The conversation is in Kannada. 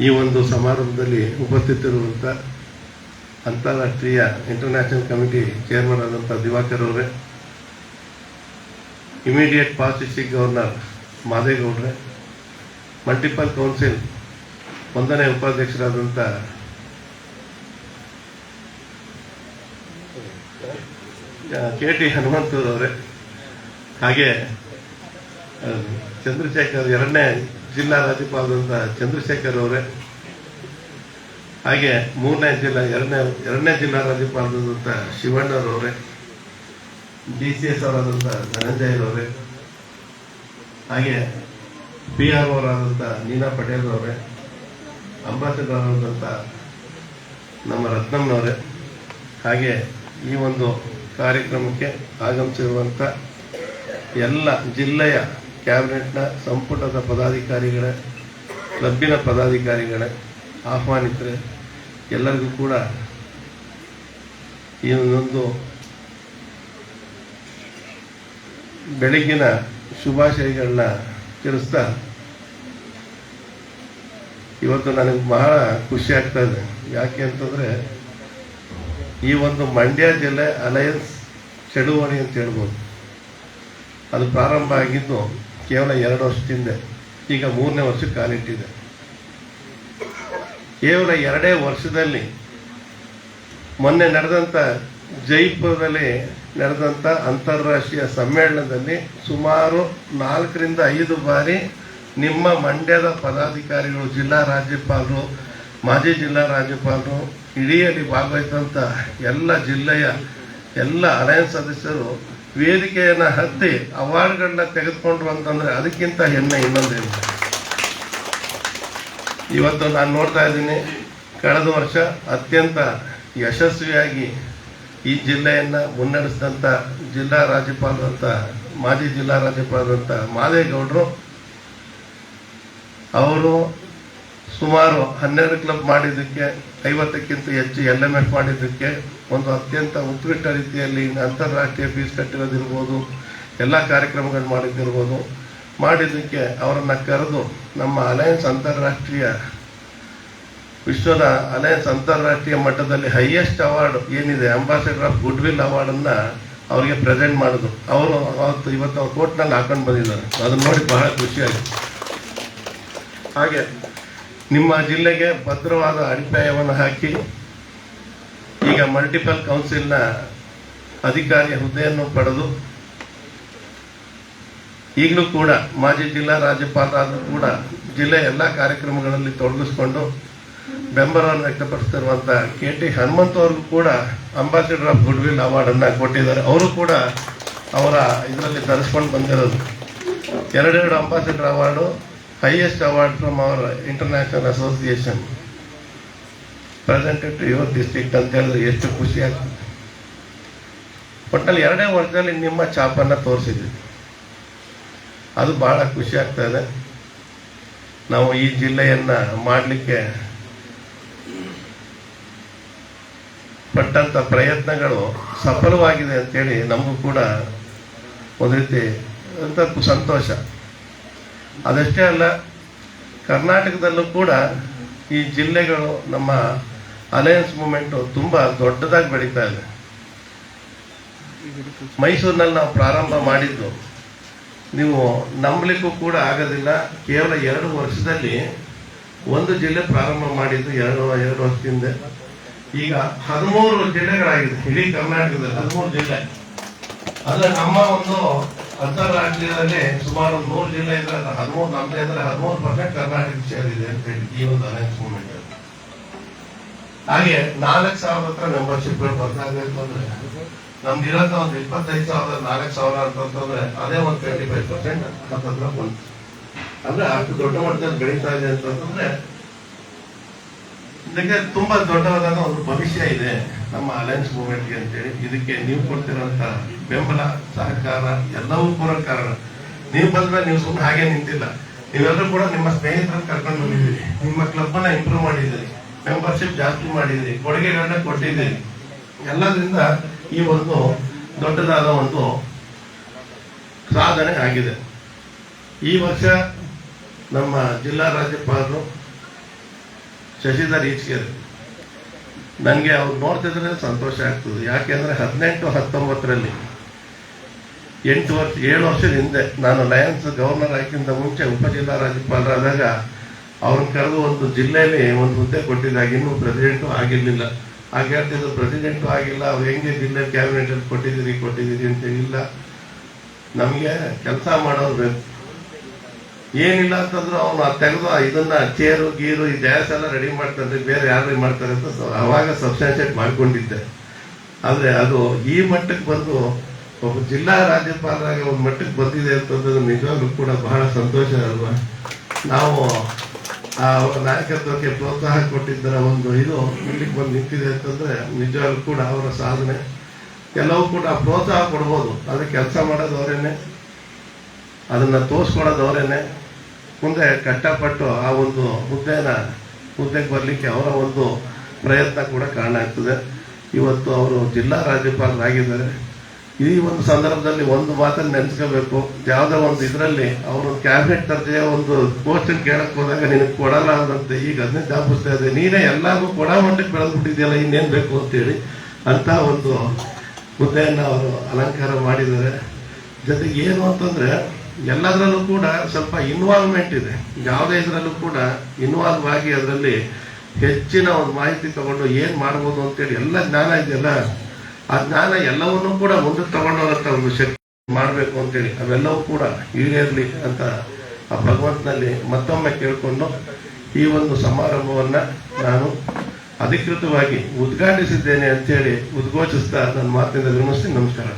ಈ ಒಂದು ಸಮಾರಂಭದಲ್ಲಿ ಉಪಸ್ಥಿತರಿರುವಂಥ ಅಂತಾರಾಷ್ಟ್ರೀಯ ಇಂಟರ್ನ್ಯಾಷನಲ್ ಕಮಿಟಿ ಚೇರ್ಮನ್ ಆದಂಥ ದಿವಾಕರ್ ಅವರೇ, ಇಮಿಡಿಯೇಟ್ ಪಾಸ್ಟ್ ಡಿಸ್ಟ್ರಿಕ್ಟ್ ಗವರ್ನರ್ ಮಾದೇಗೌಡ್ರೆ, ಮಲ್ಟಿಪಲ್ ಕೌನ್ಸಿಲ್ 1ನೇ ಉಪಾಧ್ಯಕ್ಷರಾದಂಥ KT ಹನುಮಂತರವರೇ, ಹಾಗೆ ಚಂದ್ರಶೇಖರ್ 2ನೇ ಜಿಲ್ಲಾ ರಾಜ್ಯಪಾಲರಾದಂಥ ಚಂದ್ರಶೇಖರ್ ಅವರೇ, ಹಾಗೆ 3ನೇ ಎರಡನೇ ಜಿಲ್ಲಾ ರಾಜ್ಯಪಾಲರಾದಂಥ ಶಿವಣ್ಣರವರೇ, DCS ಅವರಾದಂಥ ಧನಂಜಯರವರೇ, ಹಾಗೆ PR ಅವರಾದಂಥ ನೀನಾ ಪಟೇಲ್ ಅವರೇ, ಅಂಬಾಸಿಡರ್ ಆದಂಥ ನಮ್ಮ ರತ್ನಮ್ಮನವರೇ, ಹಾಗೆ ಈ ಒಂದು ಕಾರ್ಯಕ್ರಮಕ್ಕೆ ಆಗಮಿಸಿರುವಂಥ ಎಲ್ಲ ಜಿಲ್ಲೆಯ ಕ್ಯಾಬಿನೆಟ್ನ ಸಂಪುಟದ ಪದಾಧಿಕಾರಿಗಳೇ, ಕ್ಲಬ್ಬಿನ ಪದಾಧಿಕಾರಿಗಳೇ, ಆಹ್ವಾನಿತರೆ ಎಲ್ಲರಿಗೂ ಕೂಡ ಈ ಒಂದು ಬೆಳಗಿನ ಶುಭಾಶಯಗಳನ್ನ ತಿಳಿಸ್ತಾ, ಇವತ್ತು ನನಗೆ ಬಹಳ ಖುಷಿ ಆಗ್ತಾ ಇದೆ. ಯಾಕೆ ಅಂತಂದರೆ, ಈ ಒಂದು ಮಂಡ್ಯ ಜಿಲ್ಲೆ ಅಲಯನ್ಸ್ ಚಳುವಳಿ ಅಂತ ಹೇಳ್ಬೋದು. ಅದು ಪ್ರಾರಂಭ ಆಗಿದ್ದು ಕೇವಲ 2 ವರ್ಷದಿಂದ, ಈಗ 3ನೇ ವರ್ಷಕ್ಕೆ ಕಾಲಿಟ್ಟಿದೆ. ಕೇವಲ 2 ವರ್ಷದಲ್ಲಿ ಮೊನ್ನೆ ನಡೆದಂಥ ಜೈಪುರದಲ್ಲಿ ನಡೆದಂಥ ಅಂತಾರಾಷ್ಟ್ರೀಯ ಸಮ್ಮೇಳನದಲ್ಲಿ ಸುಮಾರು 4 ರಿಂದ 5 ಬಾರಿ ನಿಮ್ಮ ಮಂಡ್ಯದ ಪದಾಧಿಕಾರಿಗಳು, ಜಿಲ್ಲಾ ರಾಜ್ಯಪಾಲರು, ಮಾಜಿ ಜಿಲ್ಲಾ ರಾಜ್ಯಪಾಲರು, ಇಡೀ ಅಲ್ಲಿ ಭಾಗವಹಿಸಿದಂಥ ಎಲ್ಲ ಜಿಲ್ಲೆಯ ಎಲ್ಲ ಅಲಯನ್ಸ್ ಸದಸ್ಯರು ವೇದಿಕೆಯನ್ನು ಹತ್ತಿ ಅವಾರ್ಡ್ಗಳನ್ನ ತೆಗೆದುಕೊಂಡ್ರು ಅಂತಂದರೆ ಅದಕ್ಕಿಂತ ಹೆಮ್ಮೆ ಇನ್ನೊಂದೇನು. ಇವತ್ತು ನಾನು ನೋಡ್ತಾ ಇದ್ದೀನಿ, ಕಳೆದ ವರ್ಷ ಅತ್ಯಂತ ಯಶಸ್ವಿಯಾಗಿ ಈ ಜಿಲ್ಲೆಯನ್ನು ಮುನ್ನಡೆಸಿದಂಥ ಜಿಲ್ಲಾ ರಾಜ್ಯಪಾಲರಂಥ ಮಾಜಿ ಜಿಲ್ಲಾ ರಾಜ್ಯಪಾಲರಂಥ ಮಾದೇಗೌಡರು ಅವರು ಸುಮಾರು 12 ಕ್ಲಬ್ ಮಾಡಿದ್ದಕ್ಕೆ, 50ಕ್ಕಿಂತ ಹೆಚ್ಚು LMF ಮಾಡಿದ್ದಕ್ಕೆ, ಒಂದು ಅತ್ಯಂತ ಉತ್ಕೃಷ್ಟ ರೀತಿಯಲ್ಲಿ ಅಂತಾರಾಷ್ಟ್ರೀಯ ಫೀಸ್ ಕಟ್ಟಿರೋದಿರ್ಬೋದು, ಎಲ್ಲ ಕಾರ್ಯಕ್ರಮಗಳು ಮಾಡಿದ್ದಕ್ಕೆ ಅವರನ್ನು ಕರೆದು ನಮ್ಮ ಅಲಯನ್ಸ್ ಅಂತಾರಾಷ್ಟ್ರೀಯ ವಿಶ್ವದ ಅಲಯನ್ಸ್ ಅಂತಾರಾಷ್ಟ್ರೀಯ ಮಟ್ಟದಲ್ಲಿ ಹೈಯೆಸ್ಟ್ ಅವಾರ್ಡ್ ಏನಿದೆ, ಅಂಬಾಸಿಡರ್ ಆಫ್ ಗುಡ್ ವಿಲ್ ಅವಾರ್ಡನ್ನು ಅವರಿಗೆ ಪ್ರೆಸೆಂಟ್ ಮಾಡೋದು. ಅವರು ಇವತ್ತು ಅವ್ರ ಕೋರ್ಟ್ನಲ್ಲಿ ಹಾಕೊಂಡು ಬಂದಿದ್ದಾರೆ. ಅದನ್ನು ನೋಡಿ ಬಹಳ ಖುಷಿಯಾಗಿದೆ. ಹಾಗೆ ನಿಮ್ಮ ಜಿಲ್ಲೆಗೆ ಭದ್ರವಾದ ಅಡಿಪಾಯವನ್ನು ಹಾಕಿ ಈಗ ಮಲ್ಟಿಪಲ್ ಕೌನ್ಸಿಲ್ನ ಅಧಿಕಾರಿಯ ಹುದ್ದೆಯನ್ನು ಪಡೆದು ಈಗಲೂ ಕೂಡ ಮಾಜಿ ಜಿಲ್ಲಾ ರಾಜ್ಯಪಾಲರಾದರೂ ಕೂಡ ಜಿಲ್ಲೆಯ ಎಲ್ಲ ಕಾರ್ಯಕ್ರಮಗಳಲ್ಲಿ ತೊಡಗಿಸ್ಕೊಂಡು ಬೆಂಬಲವನ್ನು ವ್ಯಕ್ತಪಡಿಸ್ತಿರುವಂಥ KT ಹನುಮಂತ ಅವ್ರಿಗೂ ಕೂಡ ಅಂಬಾಸಿಡರ್ ಆಫ್ ಗುಡ್ ವಿಲ್ ಅವಾರ್ಡನ್ನು ಕೊಟ್ಟಿದ್ದಾರೆ. ಅವರು ಕೂಡ ಅವರ ಇದರಲ್ಲಿ ತರಿಸ್ಕೊಂಡು ಬಂದಿರೋದು 2 ambassador award, highest award from our international association presented to your district ಅಂತ ಹೇಳಿದ್ರೆ ಎಷ್ಟು ಖುಷಿ ಆಗ್ತದೆ. ಒಟ್ಟಲ್ಲಿ 2 ವರ್ಷದಲ್ಲಿ ನಿಮ್ಮ ಛಾಪನ್ನು ತೋರಿಸಿದ್ವಿ, ಅದು ಬಹಳ ಖುಷಿ ಆಗ್ತಾ ಇದೆ. ನಾವು ಈ ಜಿಲ್ಲೆಯನ್ನು ಮಾಡಲಿಕ್ಕೆ ಪಟ್ಟಂಥ ಪ್ರಯತ್ನಗಳು ಸಫಲವಾಗಿದೆ ಅಂತೇಳಿ ನಮಗೂ ಕೂಡ ಒಂದು ರೀತಿ ಅಂತ ಸಂತೋಷ. ಅದಷ್ಟೇ ಅಲ್ಲ, ಕರ್ನಾಟಕದಲ್ಲೂ ಕೂಡ ಈ ಜಿಲ್ಲೆಗಳು, ನಮ್ಮ ಅಲಯನ್ಸ್ ಮೂಮೆಂಟು ತುಂಬ ದೊಡ್ಡದಾಗಿ ಬೆಳೀತಾ ಇದೆ. ಮೈಸೂರಿನಲ್ಲಿ ನಾವು ಪ್ರಾರಂಭ ಮಾಡಿದ್ದು, ನೀವು ನಂಬಲಿಕ್ಕೂ ಕೂಡ ಆಗೋದಿಲ್ಲ, ಕೇವಲ 2 ವರ್ಷದಲ್ಲಿ ಒಂದು ಜಿಲ್ಲೆ ಪ್ರಾರಂಭ ಮಾಡಿದ್ದು 2 ವರ್ಷದಿಂದ. ಈಗ 13 ಜಿಲ್ಲೆಗಳಾಗಿದೆ ಇಡೀ ಕರ್ನಾಟಕದಲ್ಲಿ, 13 ಜಿಲ್ಲೆ. ಅಂದರೆ ನಮ್ಮ ಒಂದು ಅಂತಾರಾಷ್ಟ್ರೀಯದಲ್ಲಿ ಸುಮಾರು 100 ಜಿಲ್ಲೆ ಇದ್ರೆ 13, ನಮ್ಮದೇ ಅಂದರೆ 13% ಕರ್ನಾಟಕ ಸೇರಿದೆ ಅಂತ ಹೇಳಿ ಈ ಒಂದು ಅಲಯನ್ಸ್ ಮೂವ್ಮೆಂಟ್. ಹಾಗೆ 4,000 ಹತ್ರ ಮೆಂಬರ್ಶಿಪ್ಗಳು ಬರ್ತಾಗಬೇಕು ಅಂದ್ರೆ ನಮ್ದು ಇರೋದ ಒಂದು 25,000 4,000 ಅಂತಂದ್ರೆ ಅದೇ ಒಂದು 25% ಹತ್ತತ್ರ ಬಂತು. ಅಂದ್ರೆ ಅಷ್ಟು ದೊಡ್ಡ ಮಟ್ಟದಲ್ಲಿ ಬೆಳೀತಾ ಇದೆ ಅಂತಂದ್ರೆ ಇದಕ್ಕೆ ತುಂಬಾ ದೊಡ್ಡವಾದ ಒಂದು ಭವಿಷ್ಯ ಇದೆ ನಮ್ಮ ಅಲಯನ್ಸ್ ಮೂವ್ಮೆಂಟ್ಗೆ ಅಂತೇಳಿ. ಇದಕ್ಕೆ ನೀವು ಕೊಡ್ತಿರೋಂಥ ಬೆಂಬಲ, ಸಹಕಾರ ಎಲ್ಲವೂ ಕೂಡ ಕಾರಣ. ನೀವು ಬಂದ್ರೆ ನೀವು ಸುಮ್ಮನೆ ಹಾಗೆ ನಿಂತಿಲ್ಲ, ನೀವೆಲ್ಲರೂ ಕೂಡ ನಿಮ್ಮ ಸ್ನೇಹಿತರನ್ನು ಕರ್ಕೊಂಡು ಬಂದಿದ್ದೀರಿ, ನಿಮ್ಮ ಕ್ಲಬ್ನ ಇಂಪ್ರೂವ್ ಮಾಡಿದ್ದೀರಿ, ಮೆಂಬರ್ಶಿಪ್ ಜಾಸ್ತಿ ಮಾಡಿದ್ದೀರಿ, ಕೊಡುಗೆಗಳನ್ನ ಕೊಟ್ಟಿದ್ದೀರಿ. ಎಲ್ಲದರಿಂದ ಈ ಒಂದು ದೊಡ್ಡದಾದ ಒಂದು ಸಾಧನೆ ಆಗಿದೆ. ಈ ವರ್ಷ ನಮ್ಮ ಜಿಲ್ಲಾ ರಾಜ್ಯಪಾಲರು ಶಶಿಧರ್ ಈಶ್ವರ್. ನನಗೆ ಅವ್ರು ನೋಡ್ತಿದ್ರೆ ಸಂತೋಷ ಆಗ್ತದೆ. ಯಾಕೆಂದರೆ 18-19ರಲ್ಲಿ 7 ವರ್ಷದ ಹಿಂದೆ ನಾನು ಲಯನ್ಸ್ ಗವರ್ನರ್ ಆಗಿಂತ ಮುಂಚೆ ಉಪಜಿಲ್ಲಾ ರಾಜ್ಯಪಾಲರಾದಾಗ ಅವ್ರನ್ನ ಕರೆದು ಒಂದು ಜಿಲ್ಲೆಯಲ್ಲಿ ಒಂದು ಹುದ್ದೆ ಕೊಟ್ಟಿದ್ದಾಗ ಇನ್ನೂ ಪ್ರೆಸಿಡೆಂಟು ಆಗಿರಲಿಲ್ಲ. ಆಗ ಹೇಳ್ತಿದ್ರು ಪ್ರೆಸಿಡೆಂಟು ಆಗಿಲ್ಲ, ಅವ್ರು ಹೆಂಗೆ ಜಿಲ್ಲೆ ಕ್ಯಾಬಿನೆಟಲ್ಲಿ ಕೊಟ್ಟಿದ್ದೀರಿ ಅಂತ. ಇಲ್ಲ, ನಮಗೆ ಕೆಲಸ ಮಾಡೋರು ಬೇಕು. ಏನಿಲ್ಲ ಅಂತಂದ್ರು ಅವನು ತೆಗೆದು ಇದನ್ನ ಚೇರು ಗೀರು ಈ ಡ್ಯಾನ್ಸ್ ಎಲ್ಲ ರೆಡಿ ಮಾಡ್ತಾರೆ, ಬೇರೆ ಯಾರು ಮಾಡ್ತಾರೆ ಅಂತ ಅವಾಗ ಸಬ್ಸ್ಟಾನ್ಷಿಯೇಟ್ ಮಾಡ್ಕೊಂಡಿದ್ದೆ. ಆದರೆ ಅದು ಈ ಮಟ್ಟಕ್ಕೆ ಬಂದು ಒಬ್ಬ ಜಿಲ್ಲಾ ರಾಜ್ಯಪಾಲರಾಗಿ ಒಂದು ಮಟ್ಟಕ್ಕೆ ಬಂದಿದೆ ಅಂತಂದ್ರೆ ನಿಜವಾಗ್ಲೂ ಕೂಡ ಬಹಳ ಸಂತೋಷ ಅಲ್ವಾ. ನಾವು ಅವರ ನಾಯಕತ್ವಕ್ಕೆ ಪ್ರೋತ್ಸಾಹ ಕೊಟ್ಟಿದ್ದರ ಒಂದು ಇದು ಇಲ್ಲಿಗೆ ಬಂದು ನಿಂತಿದೆ ಅಂತಂದ್ರೆ ನಿಜವಾಗ್ಲೂ ಕೂಡ ಅವರ ಸಾಧನೆ. ಎಲ್ಲವೂ ಕೂಡ ಪ್ರೋತ್ಸಾಹ ಕೊಡ್ಬೋದು, ಆದರೆ ಕೆಲಸ ಮಾಡೋದು ಅವರೇನೆ, ಅದನ್ನು ತೋರಿಸ್ಕೊಡೋದು ಅವರೇನೆ. ಮುಂದೆ ಕಷ್ಟಪಟ್ಟು ಆ ಒಂದು ಹುದ್ದೆಗೆ ಬರಲಿಕ್ಕೆ ಅವರ ಒಂದು ಪ್ರಯತ್ನ ಕೂಡ ಕಾರಣ ಆಗ್ತದೆ. ಇವತ್ತು ಅವರು ಜಿಲ್ಲಾ ರಾಜ್ಯಪಾಲರಾಗಿದ್ದಾರೆ. ಈ ಒಂದು ಸಂದರ್ಭದಲ್ಲಿ ಒಂದು ಮಾತನ್ನು ನೆನೆಸ್ಕೋಬೇಕು. ಯಾವುದೋ ಒಂದು ಇದರಲ್ಲಿ ಅವರು ಕ್ಯಾಬಿನೆಟ್ ದರ್ಜೆಯ ಒಂದು ಪೋಸ್ಟನ್ನು ಕೇಳಕ್ಕೆ ಹೋದಾಗ ನಿನಗೆ ಕೊಡಲ್ಲ ಅನ್ನಂತೆ ಈಗ ಅದನ್ನೇ ಜ್ಞಾಪಿಸ್ತಾ ಇದೆ. ನೀನೇ ಎಲ್ಲರಿಗೂ ಕೊಡ ಮಟ್ಟಕ್ಕೆ ಬೆಳೆದ್ಬಿಟ್ಟಿದೆಯಲ್ಲ, ಇನ್ನೇನು ಬೇಕು ಅಂತೇಳಿ ಅಂತ ಒಂದು ಹುದ್ದೆಯನ್ನು ಅವರು ಅಲಂಕಾರ ಮಾಡಿದ್ದಾರೆ. ಜೊತೆಗೆ ಏನು ಅಂತಂದರೆ ಎಲ್ಲದರಲ್ಲೂ ಕೂಡ ಸ್ವಲ್ಪ ಇನ್ವಾಲ್ವ್ಮೆಂಟ್ ಇದೆ. ಯಾವುದೇ ಇದರಲ್ಲೂ ಕೂಡ ಇನ್ವಾಲ್ವ್ ಆಗಿ ಅದರಲ್ಲಿ ಹೆಚ್ಚಿನ ಒಂದು ಮಾಹಿತಿ ತಗೊಂಡು ಏನು ಮಾಡ್ಬೋದು ಅಂತೇಳಿ ಎಲ್ಲ ಜ್ಞಾನ ಇದೆಯಲ್ಲ, ಆ ಜ್ಞಾನ ಎಲ್ಲವನ್ನೂ ಕೂಡ ಮುಂದೆ ತಗೊಂಡೋಗಂತ ಒಂದು ಶಕ್ತಿ ಮಾಡಬೇಕು ಅಂತೇಳಿ ಅವೆಲ್ಲವೂ ಕೂಡ ಈಡೇರಲಿ ಅಂತ ಆ ಭಗವಂತನಲ್ಲಿ ಮತ್ತೊಮ್ಮೆ ಕೇಳಿಕೊಂಡು ಈ ಒಂದು ಸಮಾರಂಭವನ್ನು ನಾನು ಅಧಿಕೃತವಾಗಿ ಉದ್ಘಾಟಿಸಿದ್ದೇನೆ ಅಂತೇಳಿ ಉದ್ಘೋಷಿಸ್ತಾ ನನ್ನ ಮಾತಿನಿಂದ ವಿರಮಿಸ್ತೀನಿ. ನಮಸ್ಕಾರ.